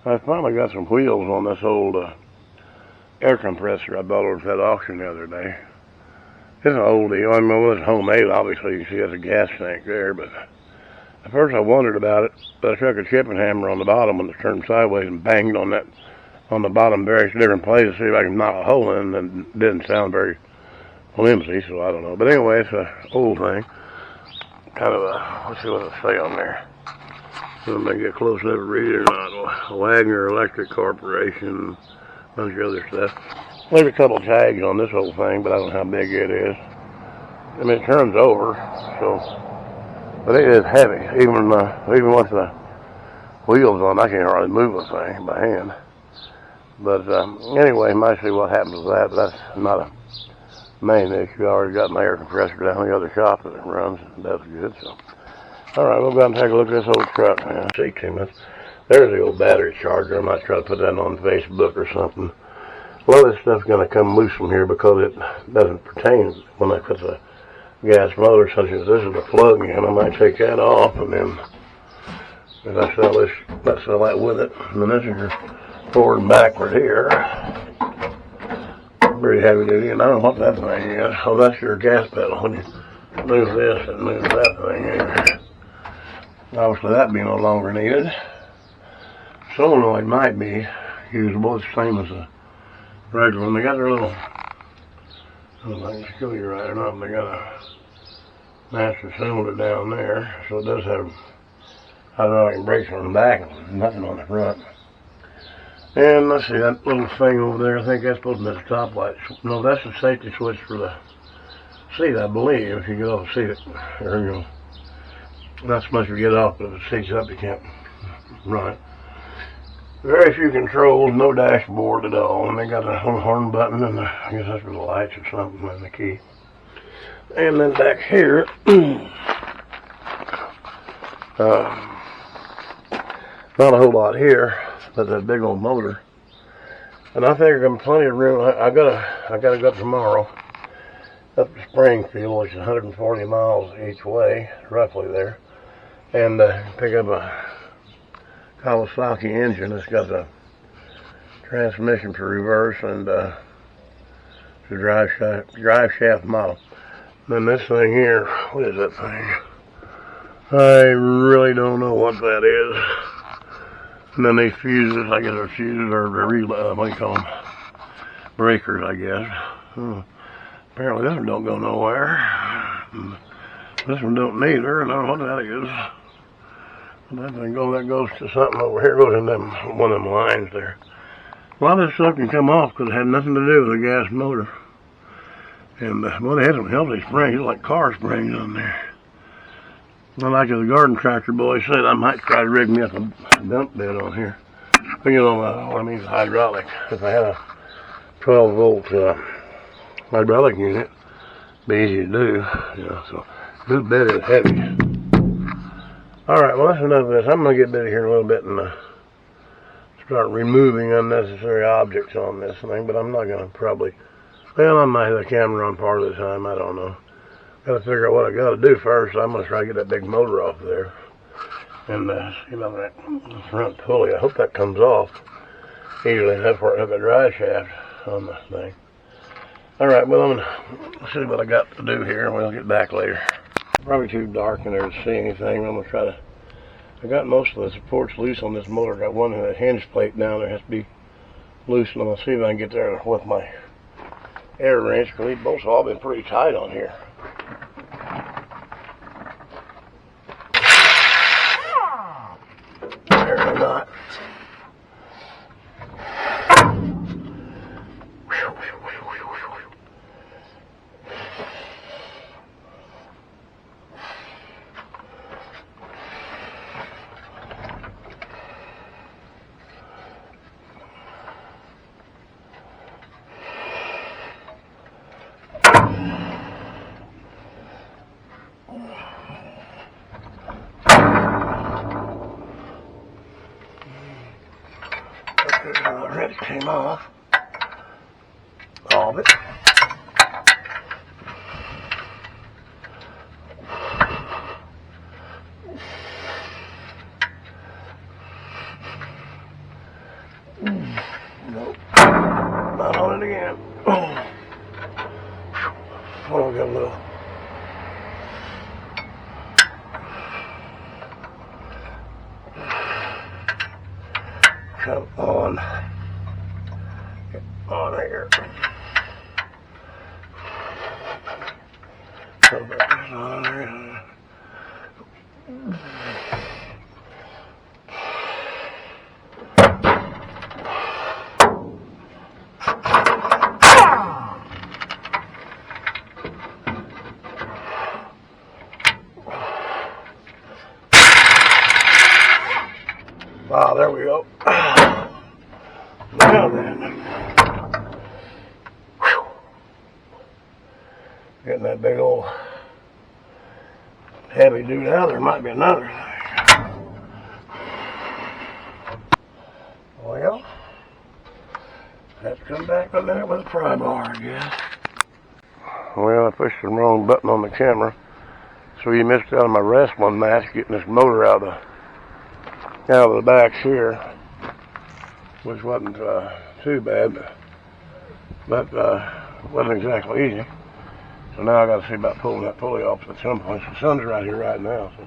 I finally got some wheels on this old air compressor I bought over at that auction the other day. It's an old deal. I mean, it wasn't homemade, obviously. You can see there's a gas tank there, but at first I wondered about it, but I took a chipping hammer on the bottom when it turned sideways and banged on the bottom various different places to see if I can knock a hole in, and it didn't sound very flimsy, so I don't know. But anyway, it's an old thing. Kind of let's see what it'll say on there. So I get close enough to read it or not. Wagner Electric Corporation, a bunch of other stuff. There's a couple tags on this whole thing, but I don't know how big it is. I mean, it turns over, so, but it is heavy. Even with the wheels on, I can't hardly move a thing by hand. But anyway, you might see what happens with that, but that's not a main issue. I already got my air compressor down the other shop that it runs, and that's good, so. All right, we'll go and take a look at this old truck now. See, 2 minutes. There's the old battery charger. I might try to put that on Facebook or something. A lot of this stuff's going to come loose from here because it doesn't pertain when I put the gas motor, such as this is the plug in. I might take that off, and then if I sell this, let's sell that with it. And then this is your forward and backward here. Pretty heavy duty, and I don't know what that thing is. Oh, that's your gas pedal. When you move this and move that thing here. Obviously, that be no longer needed. Solenoid might be usable. It's the same as a regular one. They got their little, I don't know if I can show you right or not, they got a master cylinder down there, so it does have hydraulic brakes on the back and nothing on the front. And let's see, that little thing over there, I think that's supposed to be the top light. No, that's the safety switch for the seat, I believe. If you get off the seat, or you know, not so much you get off, but if the seat's up, you can't run it. Very few controls, no dashboard at all, and they got a little horn button, and I guess that's for the lights or something, and the key. And then back here, not a whole lot here, but that big old motor. And I think there's plenty of room. I gotta go up tomorrow, up to Springfield, which is 140 miles each way, roughly there, and pick up a Kawasaki engine. It's got the transmission for reverse and the drive shaft model. And then this thing here, what is that thing? I really don't know what that is. And then these fuses, I guess they're fuses or what do you call them? Breakers, I guess. Apparently this one don't go nowhere. This one don't neither, and I don't know what that is. That thing that goes to something over here, goes in one of them lines there. A lot of this stuff can come off because it had nothing to do with the gas motor. And well, they had some healthy springs, like car springs on there. And like the garden tractor boy said, I might try to rig me up a dump bed on here. But you know what I mean, is hydraulic. If I had a 12-volt hydraulic unit, it'd be easy to do. You know, so this bed is heavy. All right, well, that's enough of this. I'm going to get busy here in a little bit and start removing unnecessary objects on this thing, but I'm not going to probably, well, I might have the camera on part of the time, I don't know. Got to figure out what I got to do first. I'm going to try to get that big motor off there and see about that front pulley. I hope that comes off easily enough where I hook a drive shaft on this thing. All right, well, I'm going to see what I got to do here, and we'll get back later. Probably too dark in there to see anything. I'm going to try to, I got most of the supports loose on this motor. Got one hinge plate down there has to be loose, and I'm going to see if I can get there with my air wrench, because these bolts have all been pretty tight on here. There's a knot. Already came off. All of it. come on here. Put this on there. Ah, there we go. Now then. Whew. Getting that big old heavy dude out. There might be another thing. Well, have to come back in there with a pry bar, I guess. Well, I pushed the wrong button on the camera, so you missed out on my wrestling match getting this motor out of the back here, which wasn't too bad, but wasn't exactly easy. So now I got to see about pulling that pulley off at some point. The sun's right here right now, so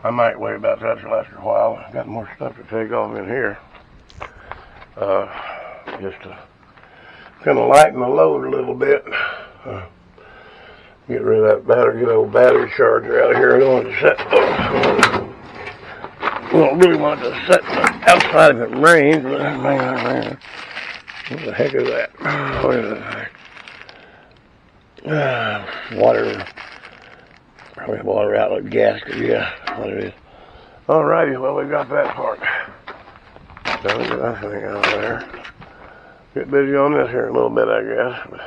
I might wait about that till after a while. I've got more stuff to take off in here, just to kind of lighten the load a little bit. Get rid of that battery, good old battery charger out of here. I don't want to set. I don't really want to set outside if it rains. But man, what the heck is that? What is that? Water. Probably a water outlet gasket. Yeah, what it is. Alrighty, well we got that part. Don't get that thing out of there. Get busy on this here in a little bit, I guess. But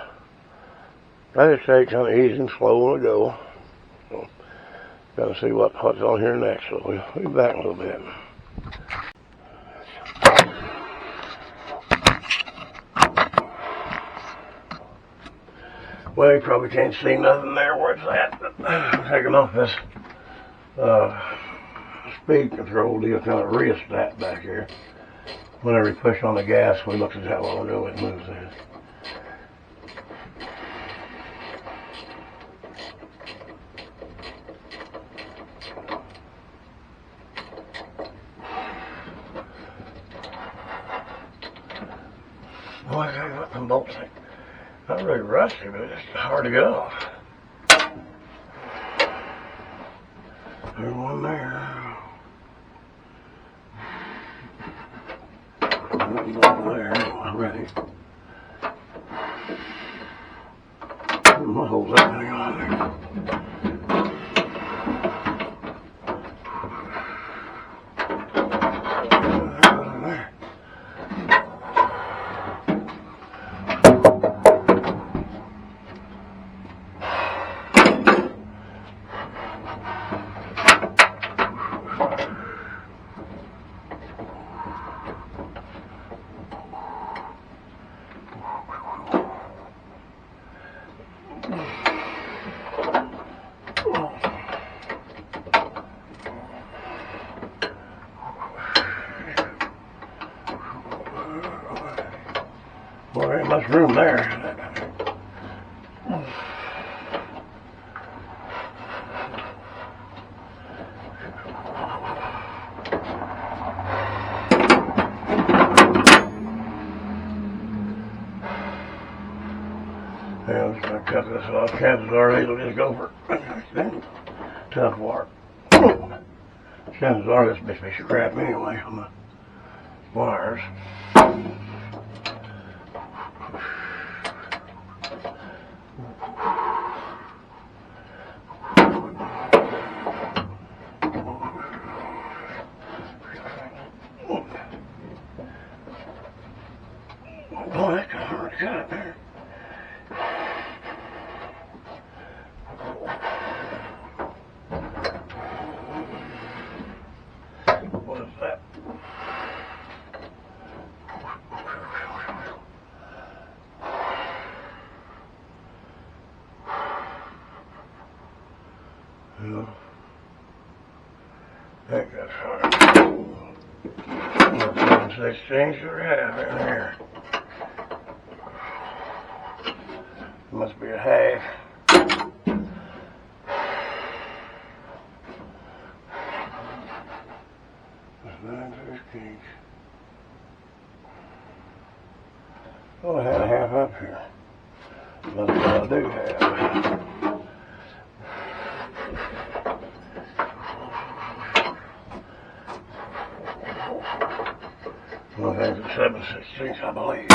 I just take kind of easy and slow on the go. So, got to see what's on here next. So we'll be back in a little bit. Well, you probably can't see nothing there where it's at. But I'm taking off this speed control deal, kind of rheostat back here. Whenever you push on the gas, we look at how long ago it moves in. Boy, I tell you what, them bolts ain't not really rusty, but it's just hard to get off. There's one there. There's one there already. What hole's that thing on there? Boy, there ain't much room there. Yeah, I'm just going to cut this off. Chances are these will just go for tough work. Chances are this bitch will be scrap anyway on the wires. Boy, that's kind of hard to cut there. What is that? Yeah. I think that's hard. What's 16 should have in here? Must be a half. That's 9/16. Oh, I had a half up here. That's what I do have. Well, that's a 7/16, I believe.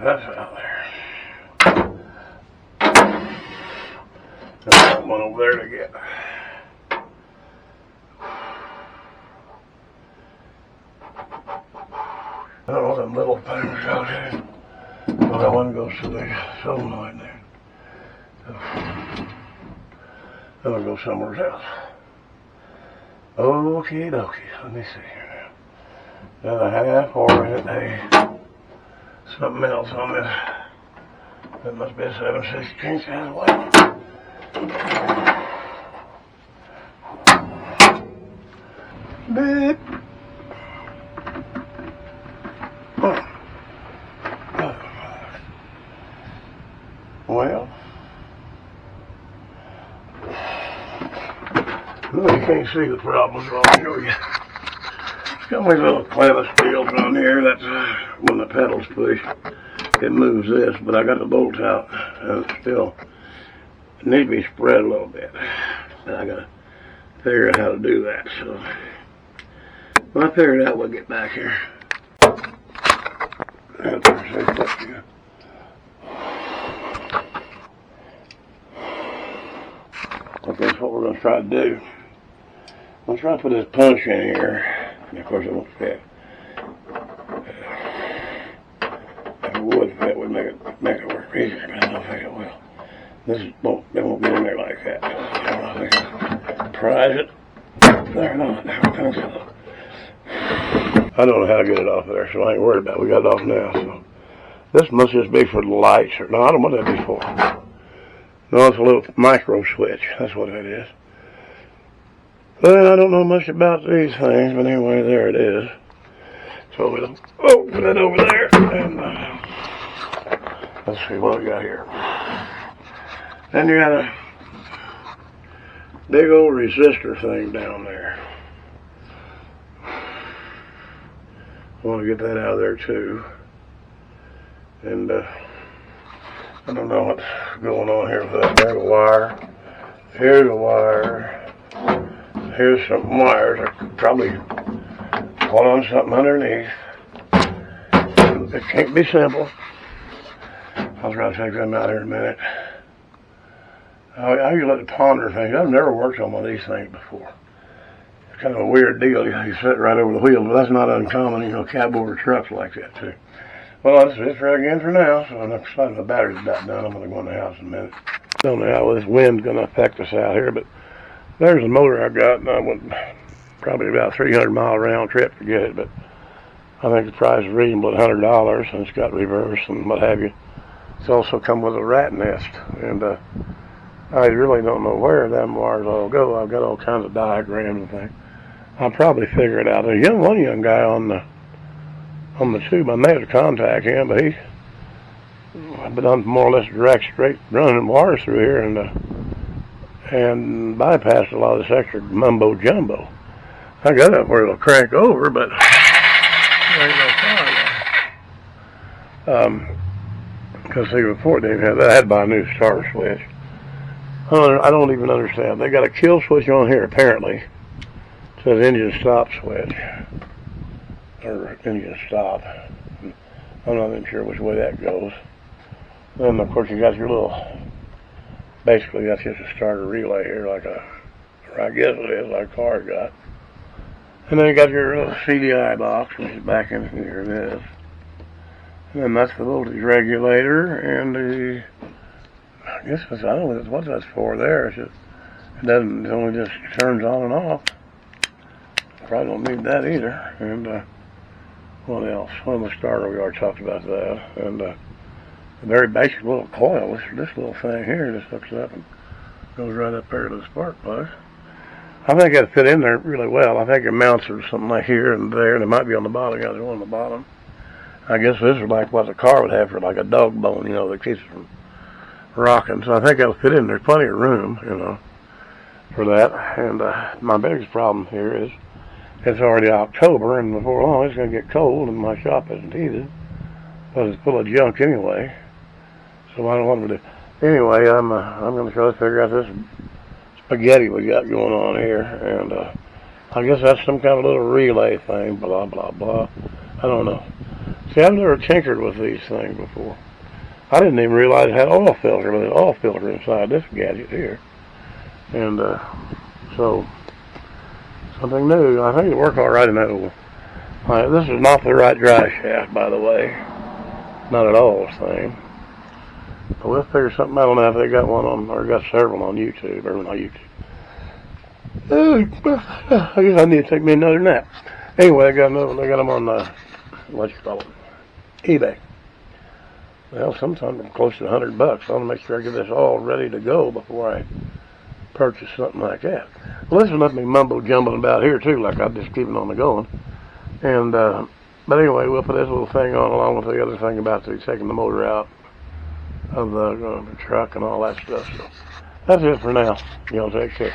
That's out there. There's one over there to get. I don't know them little things out here. But that one goes to the solenoid there. Then I'll go somewhere else. Okie dokie. Let me see here now. Another half or a something else on this. That must be a 7/16 as well. Beep. Oh. Well, you can't see the problem, so I'll show you. It's got these little clevis deals on here. That's when the pedals push, it moves this, but I got the bolts out, and it's still, it needs to be spread a little bit. But I gotta figure out how to do that, so when I figure it out, we'll get back here. Okay, that's what we're going to try to do. I'm going to try to put this punch in here, and of course it won't fit. If it would fit, we'd make it work easier, but I don't think it will. It won't get in there like that. I think prise it. There, no, there it comes out. I don't know how to get it off of there, so I ain't worried about it. We got it off now, so. This must just be for the lights. No, I don't know what that be for. No, it's a little micro switch. That's what it is. Well, I don't know much about these things, but anyway, there it is. So we'll put it over there, and let's see what we got here. Then you got a big old resistor thing down there. I want to get that out of there too. And I don't know what's going on here with that. There's a wire. Here's a wire. Here's some wires. I could probably pull on something underneath. It can't be simple. I'll try to take them out here in a minute. How you let it ponder things? I've never worked on one of these things before. It's kind of a weird deal. You sit right over the wheel, but that's not uncommon. You know, cab over trucks like that too. Well, that's it for again for now. So I'm excited. The battery's about done. I'm going to go in the house in a minute. I don't know how this wind's going to affect us out here, but there's the motor I got, and I went probably about 300-mile round trip to get it, but I think the price is reasonable at $100, and it's got reverse and what have you. It's also come with a rat nest, and I really don't know where them wires all go. I've got all kinds of diagrams and things. I'll probably figure it out. There's one young guy on the tube. I may have to contact him, but I've been on more or less direct, straight running wires through here, and bypassed a lot of this extra mumbo jumbo. I got it where it'll crank over, but there ain't no fire. Because see, before they didn't have that, I had to buy a new starter switch. I don't even understand. They got a kill switch on here apparently. It says engine stop switch. Or engine stop. I'm not even sure which way that goes. Then of course you got your little, basically that's just a starter relay here, like a Or I guess it is, like cars got. And then you got your little CDI box, which is back in here, it is. And then that's the voltage regulator, and the, I guess I don't know what that's for there. It's just, it only just turns on and off. Probably don't need that either. And what else? Well, the starter, we already talked about that. And a very basic little coil. This little thing here just hooks up and goes right up there to the spark plug. I think it'd fit in there really well. I think it mounts or something like here and there, and it might be on the bottom. There's one on the bottom. I guess this is like what the car would have for like a dog bone, you know, that keeps it from rocking. So I think it'll fit in. There's plenty of room, you know, for that. And my biggest problem here is it's already October, and before long it's going to get cold, and my shop isn't heated. But it's full of junk anyway. So I don't want to do. Anyway, I'm going to try to figure out this spaghetti we got going on here, and I guess that's some kind of little relay thing. Blah blah blah. I don't know. See, I've never tinkered with these things before. I didn't even realize it had oil filter, but there's oil filter inside this gadget here. And so, something new. I think it'll work all right in that little. This is not the right drive shaft, by the way. Not at all the same. But we'll figure something out on that. They got one on, or got several on YouTube, or not YouTube. I guess I need to take me another nap. Anyway, they got them on, what you call it, eBay. Well, sometimes it's close to $100. I want to make sure I get this all ready to go before I purchase something like that. Well, this will let me mumble jumbling about here too, like I'm just keeping on the going. And but anyway, we'll put this little thing on along with the other thing about taking the motor out of the truck and all that stuff. So that's it for now. Y'all take care.